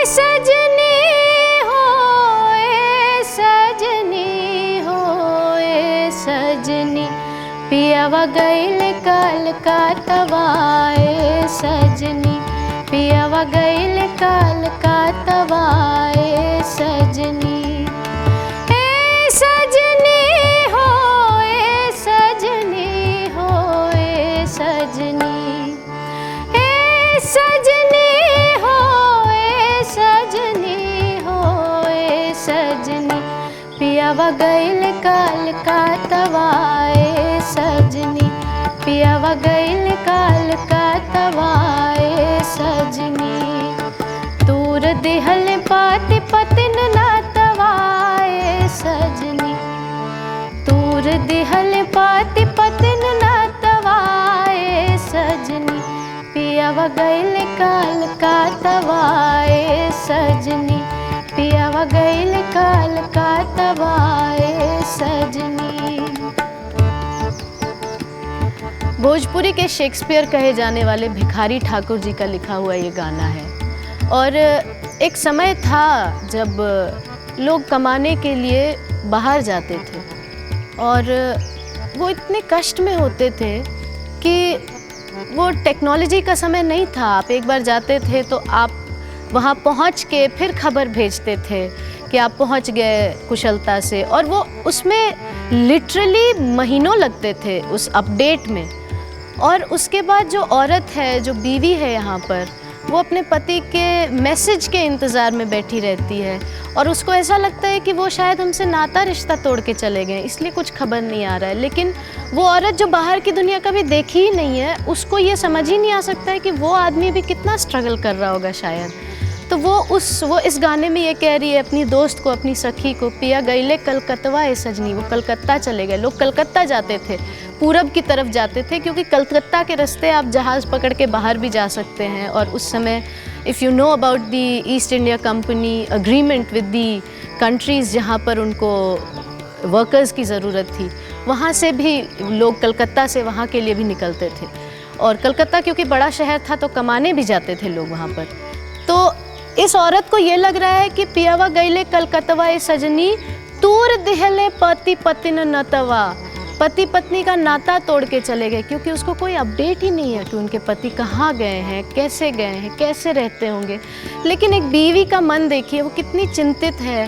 सजनी हो सजनी हो सजनी, पियावा गइल कलकत्तवा सजनी, पियावा गइल कलकत्तवा सजनी। सजनी हो सजनी हो सजनी, सजनी हो सजनी हो सजनी, पियावा गइल कलकत्तवा सजनी, पियावा गइल कलकत्तवा सजनी। तूर दिहल पाति पतिन नातवा सजनी, तूर दिहल पाति पतिन नातवा सजनी, पियावा गइल कलकत्तवा सजनी, पियावा गइल कलकत्तवा सजनी। भोजपुरी के शेक्सपियर कहे जाने वाले भिखारी ठाकुर जी का लिखा हुआ ये गाना है। और एक समय था जब लोग कमाने के लिए बाहर जाते थे और वो इतने कष्ट में होते थे कि वो टेक्नोलॉजी का समय नहीं था। आप एक बार जाते थे तो आप वहाँ पहुँच के फिर खबर भेजते थे कि आप पहुँच गए कुशलता से, और वो उसमें लिटरली महीनों लगते थे उस अपडेट में। और उसके बाद जो औरत है, जो बीवी है यहाँ पर, वो अपने पति के मैसेज के इंतज़ार में बैठी रहती है और उसको ऐसा लगता है कि वो शायद हमसे नाता रिश्ता तोड़ के चले गए, इसलिए कुछ खबर नहीं आ रहा है। लेकिन वो औरत जो बाहर की दुनिया कभी देखी ही नहीं है, उसको ये समझ ही नहीं आ सकता है कि वो आदमी भी कितना स्ट्रगल कर रहा होगा शायद। तो वो इस गाने में ये कह रही है अपनी दोस्त को, अपनी सखी को, पिया गइले कलकत्तवा सजनी। वो कलकत्ता चले गए। लोग कलकत्ता जाते थे, पूरब की तरफ जाते थे, क्योंकि कलकत्ता के रास्ते आप जहाज़ पकड़ के बाहर भी जा सकते हैं। और उस समय if you know about the east India company agreement with the countries जहाँ पर उनको वर्कर्स की ज़रूरत थी, वहाँ से भी लोग कलकत्ता से वहाँ के लिए भी निकलते थे। और कलकत्ता क्योंकि बड़ा शहर था तो कमाने भी जाते थे लोग वहाँ पर। तो इस औरत को ये लग रहा है कि पियावा गइले कलकत्तवा सजनी, तूर दिहले पति पतिन नतवा। पति पत्नी का नाता तोड़ के चले गए, क्योंकि उसको कोई अपडेट ही नहीं है कि उनके पति कहाँ गए हैं, कैसे गए हैं, कैसे रहते होंगे। लेकिन एक बीवी का मन देखिए, वो कितनी चिंतित है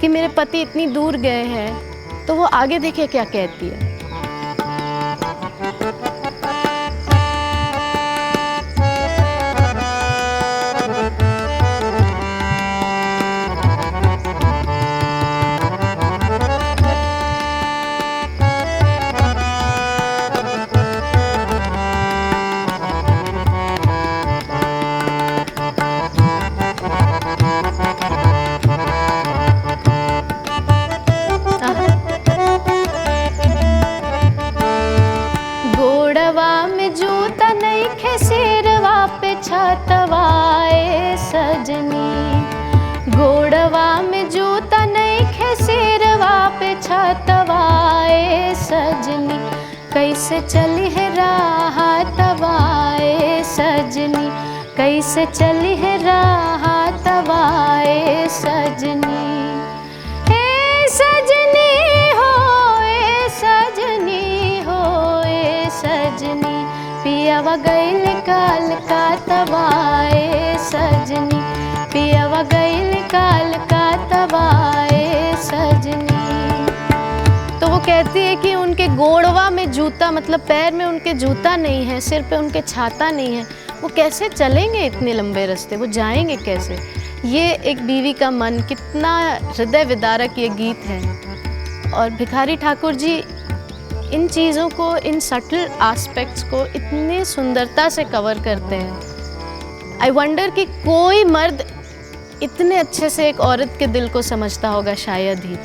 कि मेरे पति इतनी दूर गए हैं। तो वो आगे देखिए क्या कहती है। छतवाए सजनी, घोड़वा में जूता नहीं खे, सिरवा पे छतवाए सजनी, कैसे चली है राह तवाए सजनी, कैसे चली है राह तवाए सजनी। हे सजनी हो सजनी हो सजनी, पियावा गइल कलकत्तवा सजनी, पियावा गइल कलकत्तवा सजनी। तो वो कहती है कि उनके गोड़वा में जूता, मतलब पैर में उनके जूता नहीं है, सिर पे उनके छाता नहीं है, वो कैसे चलेंगे इतने लंबे रास्ते, वो जाएंगे कैसे। ये एक बीवी का मन, कितना हृदय विदारक ये गीत है। और भिखारी ठाकुर जी इन चीज़ों को, इन सटल एस्पेक्ट्स को इतने सुंदरता से कवर करते हैं। आई वंडर कि कोई मर्द इतने अच्छे से एक औरत के दिल को समझता होगा शायद ही।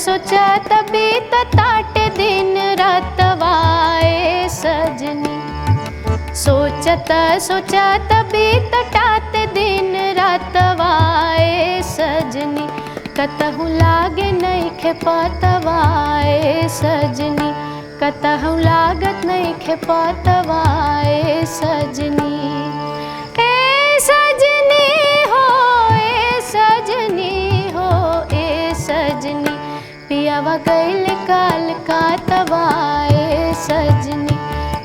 सोचत बीतताट दिन रातवाए सजनी। सोचत सोचत बीततात दिन रातवाए सजनी। कतहु लागे नइखे पतवाए सजनी। कतहु लागत नइखे पतवाए सजनी। ए सजनी हो ए सजनी हो ए सजनी। पियावा गइल काल कातवाए सजनी।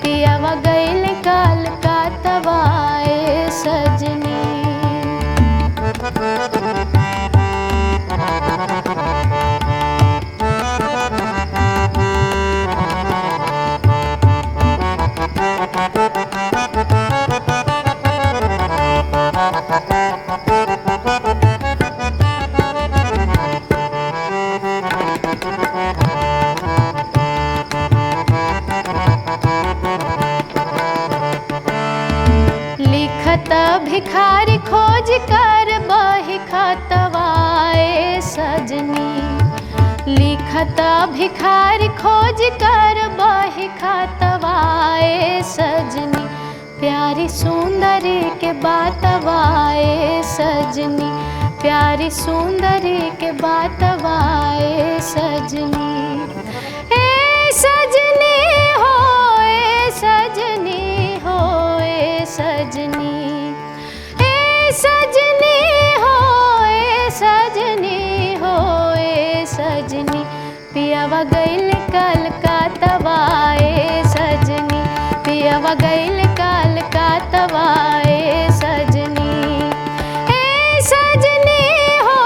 पियावा गइल काल कातवाए सजनी। लिखत भिखारी खोज कर बही खतवाए सजनी। लिखत भिखारी खोज कर बही खतवाए सजनी। प्यारी सुंदरी के बातवाए सजनी। प्यारी सुंदरी के बातवाए सजनी। ए सजनी हो ए सजनी हो ए सजनी। ए सजनी हो ए सजनी हो ए सजनी। पियावा गइल काल कातवाए सजनी। पियावा गइल काल कातवाए सजनी। ए सजनी हो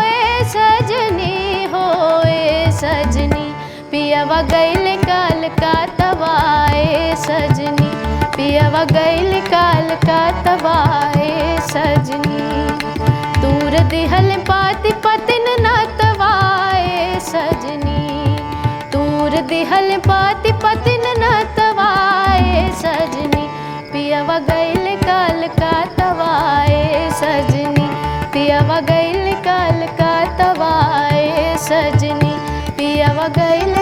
ए सजनी हो ए सजनी। पियावा गइल काल कातवाए सजनी। पियावा गइल काल कातवाए सजनी। दूर दिहल पाति पतिन नतवाए सजनी। दूर दिहल पाति पतिन नतवाए सजनी। पियावा गइल काल कातवाए सजनी। पियावा गइल काल कातवाए सजनी। पियावा गइल